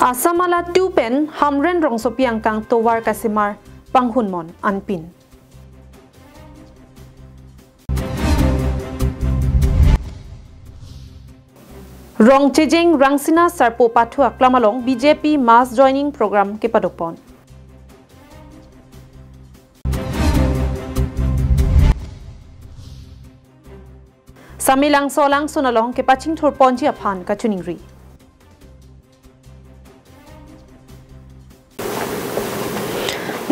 Asamala 2 pen hamren rong sopiang kang towar kasimar panghunmon anpin. Rong chejing rangsina sarpo pathua klamalong BJP mass joining program ke padopon. Samilang solang sunalong ke paching thur ponji aphan ka chuningri.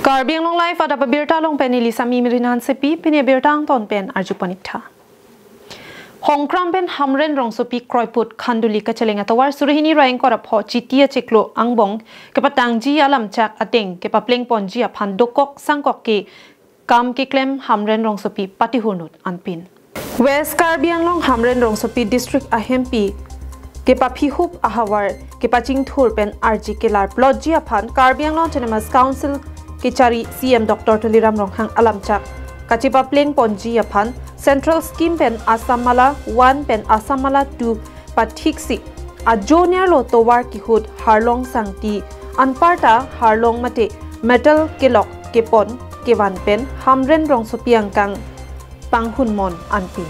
KarbiAnglongLIVE ada pabirta long penili sami mirinan sepi pini birtang ton pen arjupanikta. Hongkram pen hamren rong sopi kroiput khanduli kachelenga tawar surihini raing korap ho chitia cheklo angbong kepatangji alam chak ateng kepapleng ponji aphan dokok sangkok ke kam ke klem hamren rong sopi patihurnut anpin. West KarbiAnglong hamren rong sopi district ahempi kepaphihub ahawar kepaching thur pen arji kelar plotji aphan KarbiAnglong Autonomous Council Kichari CM Dr. Tuliram Ronghang Alamchak Kachipa Pleng Ponji Aphan Central Scheme Pen Asamala 1 Pen Asamala 2 Pathiksi A Junior Lo Towar Kihud Harlong Sangti Anparta Harlong Mate Metal Kelok Kepon Kevan Pen Hamren Rong Sopiang Kang Panghunmon Anpin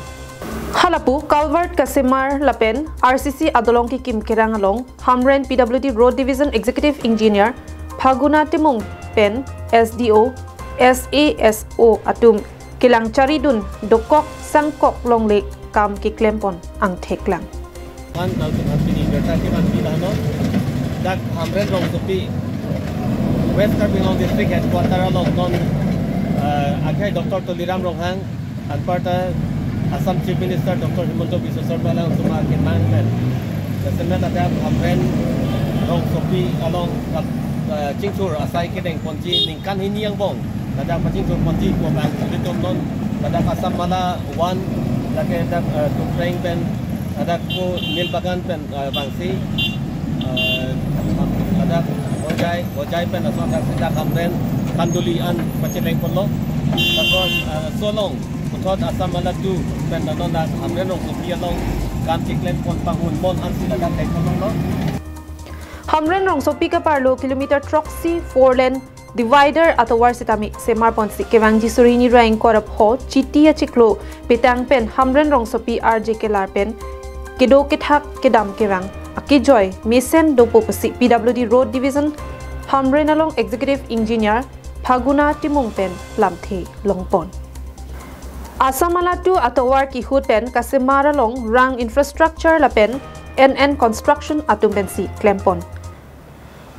Halapu Calvert Kasimar Lapen RCC Adolong Ki Kim Kerangalong Hamren PWD Road Division Executive Engineer Phaguna Timung Pen SDO SASO atum kilang charidun dokok sangkok longlek kam ki klempon ang theklang an daltung hapini gerta ke man bilano dak hamren rong sopi West KarbiAnglong district headquarter along non agai Dr. Tuliram Ronghang anparta Assam Chief Minister Dr. Himanto Biswa Sarma lang suma kinman pen semen ada hamren rong sopi along Cingcur asai kedeng ponji ningkan ini yang bong ada Cingcur ponji ko bang litum non ada Asamala 1 lagi ada Tupreng pen ada ko Nilbagan pen bangsi ada Ojai pen asal kita kamren kandulian pacileng ponlo terus solong putot Asamala 2 pen non ada kamren rong sopi along kam tiklen pon panghun mon ansi ada kai kolong no Hamren rong sopi ka parlo kilometer troxy 4 lane divider atawar sitami semar ponsi kewangji surini raing korap ho chitia chiklo petang pen hamren rong sopi RJ kelar pen kedo kithak kedam kewang akijoy mesen dopo pasi PWD Road Division Hamren along Executive Engineer Phaguna Timung pen lamthe longpon Asamala 2 atawar ki hut pen kasemara long rang infrastructure la pen NN Construction atumbensi klempon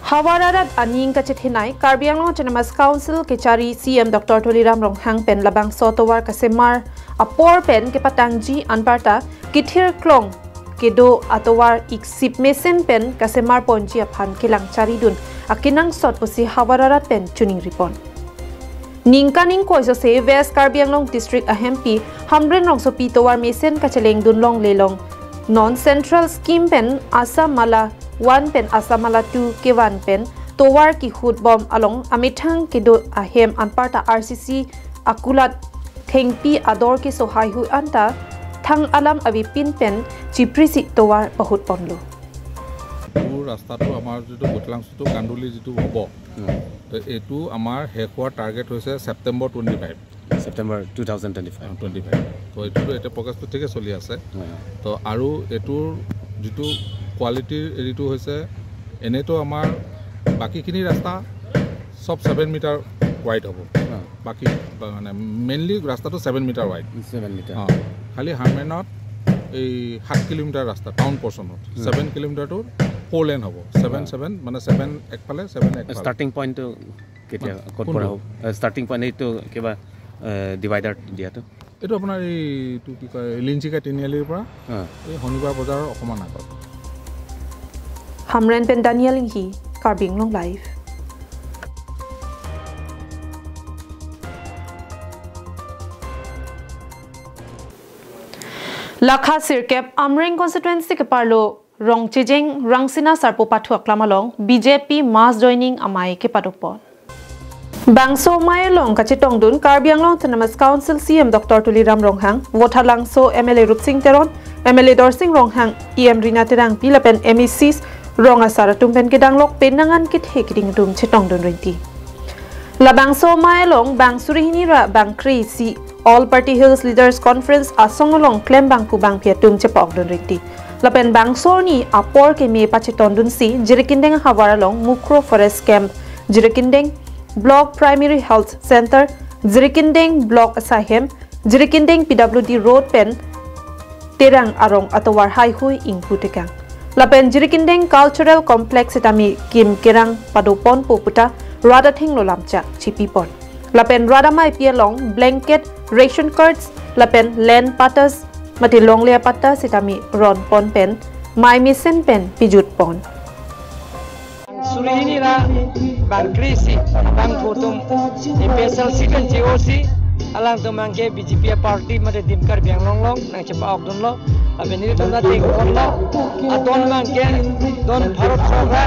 Hawararat aning kachithinai KarbiAnglong Autonomous Council Kichari CM Dr. Tuliram Ronghang pen labang sotowar kasemar apor pen ke patangji anparta kithir klong kedo atowar iksip mesen pen kasemar ponji aphan kilang charidun akinang sot posi hawararat pen tuning ripon Ningkaning koiso se West KarbiAnglong District ahempi hamren rong sopi towar mesen kacheleng dunlong lelong Non-Central Scheme Pen Asamala 1 Pen Asamala 2 Kevan Pen Towar Ki Hut Bom Along Amithang Kedo Ahem Anparta RCC Akulat Thengpi Ador Ki Sohai Hu Anta Thang Alam Avipin Pen Chiprisi Towar Bahut Ponlo ৰাস্তাটো আমাৰ যেটো গোটলাংছটো কান্দুলি যেটো হ'ব তো এটো আমাৰ শেষ হোৱাৰ টাৰ্গেট হৈছে সেপ্টেম্বৰ 25 September 2025 তো এটো এটা প্ৰকাশটো ঠিকে চলি আছে তো আৰু এটোৰ যেটো কোৱালিটিৰ এৰিটো হৈছে এনেটো আমাৰ বাকিখিনি ৰাস্তা সব 7 মিটাৰ ওয়াইড হ'ব বাকি মানে মেইনলি ৰাস্তাটো 7 মিটাৰ ওয়াইড 7 মিটাৰ খালি হাৰমেনত এই 7 কিলোমিটাৰ ৰাস্তা টাউন পৰ্চনত 7 কিলোমিটাৰটো 4 লেন হ'ব 7 মানে 7 একফালে 7 একফালে স্টার্টিং পয়েন্ট কেতিয়া কত পৰা হ'ব স্টার্টিং পয়েন্ট এইটো কিবা ডিভাইডাৰ দিয়াটো এটো আপোনাৰ এই টু কি কয় লিঞ্চিকা তিনিআলিৰ পৰা এই হনিবাৰ বজাৰৰ অকমান আগত Hamren pen Daniel Inghi KarbiAnglongLIVE Lakha Sirkep Amreng constituency ke parlo rong chejeng rangsina sarpo pathu aklamalong BJP mass joining amai ke padopon Bangso Mayalong Kachitong Dun KarbiAnglong Autonomous Council CM Dr. Tuliram Ronghang Votalangso MLA Rupsing Teron MLA Dorsing Ronghang EM Rina Terang Pilapen MECs ronga saratum pen kedang lok penangan kit he kiding dum chetong don renti labang so maelong bang surihini ra bang kri si All Party Hills Leaders Conference asongolong klem bang pu bang piatum chepok don renti lapen bang sorni apor ke me pacheton dun si jirikindeng hawaralong mukro forest camp jirikindeng block primary health center jirikindeng block asahem jirikindeng PWD road pen terang arong atawar hai hui ingpu tekang lapen jirikindeng cultural complex itami kim kerang padopon poputa rada thinglo lamcha chipipon lapen rada mai pialong blanket ration cards lapen land patas mati longlea patas itami ron pon pen mai misen pen pijut pon surihini ra bang krisi bang photum special second GOC alang tumangke BJP party made dim Karbi Anglong nang cepa okdon lo abeni tanda ting on lo adon mangke don bharat soga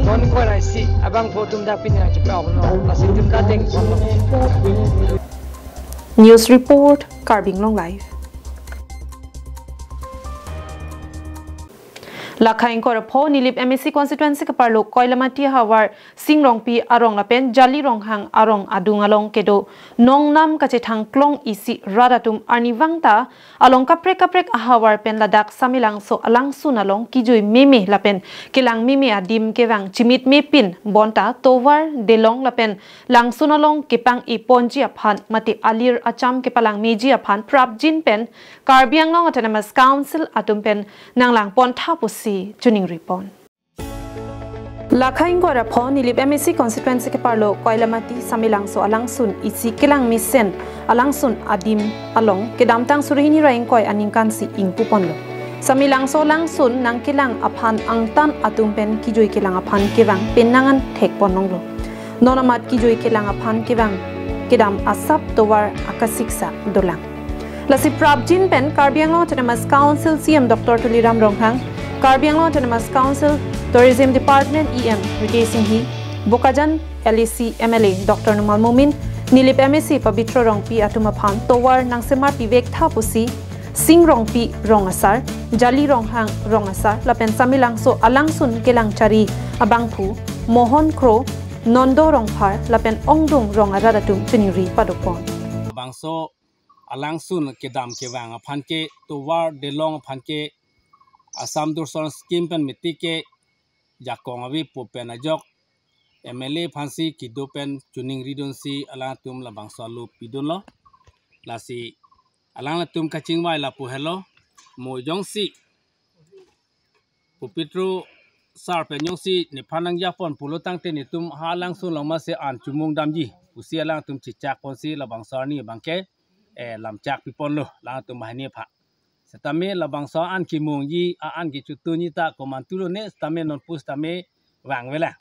don ko raisi abang photum da pin nang cepa okdon lo asin dim da ting on lo. News report KarbiAnglongLIVE. Lakhain korapho nilip MSC constituency kaparlo koilamati hawar singrong pi arong lapen jali rong hang arong adungalong kedo nongnam kache thangklong isi radatum arniwangta along kaprek ahawar pen ladak samilang so alang sunalong kijui meme lapen kilang meme adim kewang chimit mepin bonta towar delong lapen lang sunalong kepang iponji aphan mati alir acham kepalang meji aphan prabjin pen KarbiAnglong Autonomous Council atum pen nanglang pontha Tuning report. Lakhain ko rapon nilip MSC constituency ke parlo koilamati samilang so alangsun isi kilang misen alangsun adim along kedamtang surihini raing koi aningkan si ingpuponlo samilang so langsun nang kilang aphan angtan atumpen kijoi kilang aphan kewang penangan thekpononglo nonamat kijoi kilang aphan kewang kedam asap towar akasiksa dolang lasi prabjin pen KarbiAnglong Autonomous Council CM Dr. Tuliram Ronghang KarbiAnglong Autonomous Council Tourism Department EM Rite Singhi Bokajan LAC MLA Dr. Numal Mumin nilip MSC Pabitro Rongpi atumaphan towar nang semar pivek thapusi sing rongpi rongasar jali ronghang rongasar lapen samilang so alangsun kelang chari abangphu mohon kro nondo rongphar lapen ongdung rongaratum chiniri padopon bangso alangsun kedam kewang aphanke towar delong aphanke Assam Durson scheme pen mitike jakong awi popen ajok MLA phansi kidopen tuning ridonsi ala tum la bangso lu pidon lo lasi alang la tum kaching wai la pu hello mo jongsi pupitro sar pen jongsi ni phanang japon pulotang te ni tum halang sun lama se an chumung damji usi alang tum chichak ponsi la bangso ni bangke lamchak pipon lo la tum mahni pha Setame labang so an kimung yi an ki chutunyi ta komantulo ne setame non pus tame wang wela.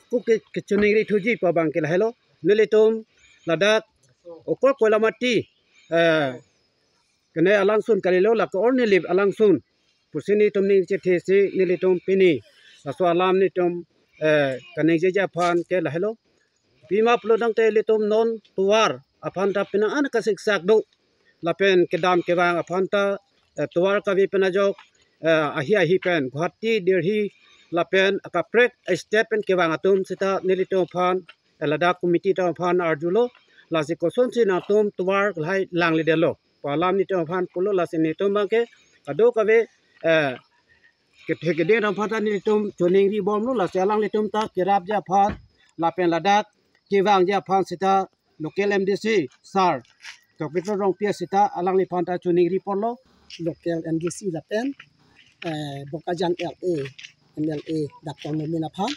Ku ke chuning ri thuji pa bang ke hello nilitum ladak okor kolamati kene alangsun kalilo la ko nilip alangsun pusini tumni che thesi nilitum pini aso alam ni tum kane je japan ke la hello bima plodang te litum non tuar aphan ta pina an ka siksak do lapen kedam kewang apanta tuar kavi penajok ahi pen guhati dirhi lapen akaprek step pen kewang atum sita nilito phan lada committee ta phan arjulo lasi koson sin atum tuar lai lang lidelo palam ni ta phan pulo lasi ni tum bangke ado kave ke thegede ram phan ni tum tuning ri bom lo lasi alang litum ta kirap ja phan lapen ladak kewang ja phan sita local MDC sar Kapitro rong pia sita alang li panta tuning report lo local MDC lapen Bokajan LA MLA Dr. Mumin aphan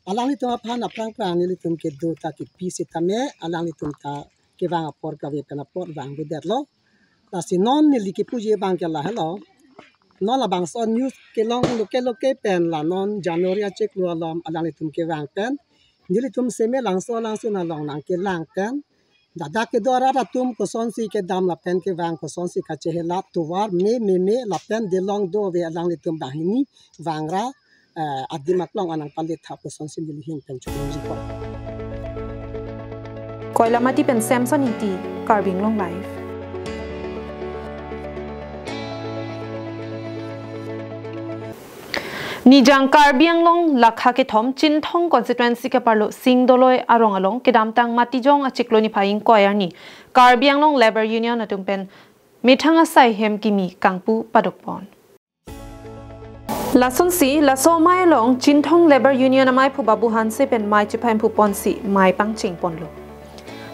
alang li tum aphan apang prang ni tum ke do ta ki pi sita me alang li tum ta ke wang apor ka ve kana por wang bu det lo ta si non ni li ki puje bang ke la hello non la bang son news ke long local pen la non January check lo lam alang li tum ke wang pen ni li tum se me lang so na long nang ke lang pen Dada ke dora ratum kosonsi ke dam lapen ke wang kosonsi ka chehela tuwar me lapen delong do ve alang litum bahini wangra adimaklong anang palit ha kosonsi dilihin penchung report. Koilamati pen Samson iti KarbiAnglongLIVE. Nijang Karbi Anglong lakha ke thom Chinthong constituency ke parlo Singdoloi arong along ke damtang matijong achikloni phaing koyarni KarbiAnglongLIVE Union atungpen mithanga sai hem kimi kangpu padokpon Lason si laso mai long Chinthong Labor Union amai phu babu hanse pen mai chipaim phu ponsi mai pangching ponlo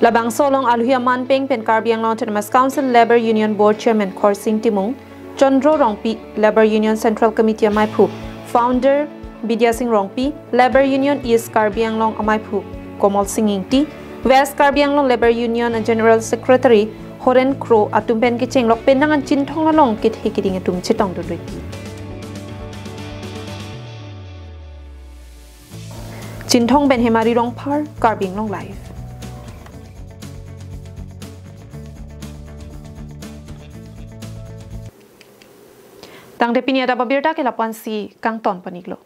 Labang solong aluhia manpeng pen KarbiAnglong Autonomous Council Labor Union Board Chairman Khorsing Timung Chandro Rongpi Labor Union Central Committee amai phu Founder Bidya Singh Rongpi Labor Union East KarbiAnglong amai phu Komal Singh Ingti West KarbiAnglong Labor Union General Secretary Horen Kro atumpen ke chenglok penangan Chinthong along kit hikiding atum chitong dudui Chinthong ben hemari rong par KarbiAnglongLIVE Tang depini ada babirta ke lapan si kang ton paniglo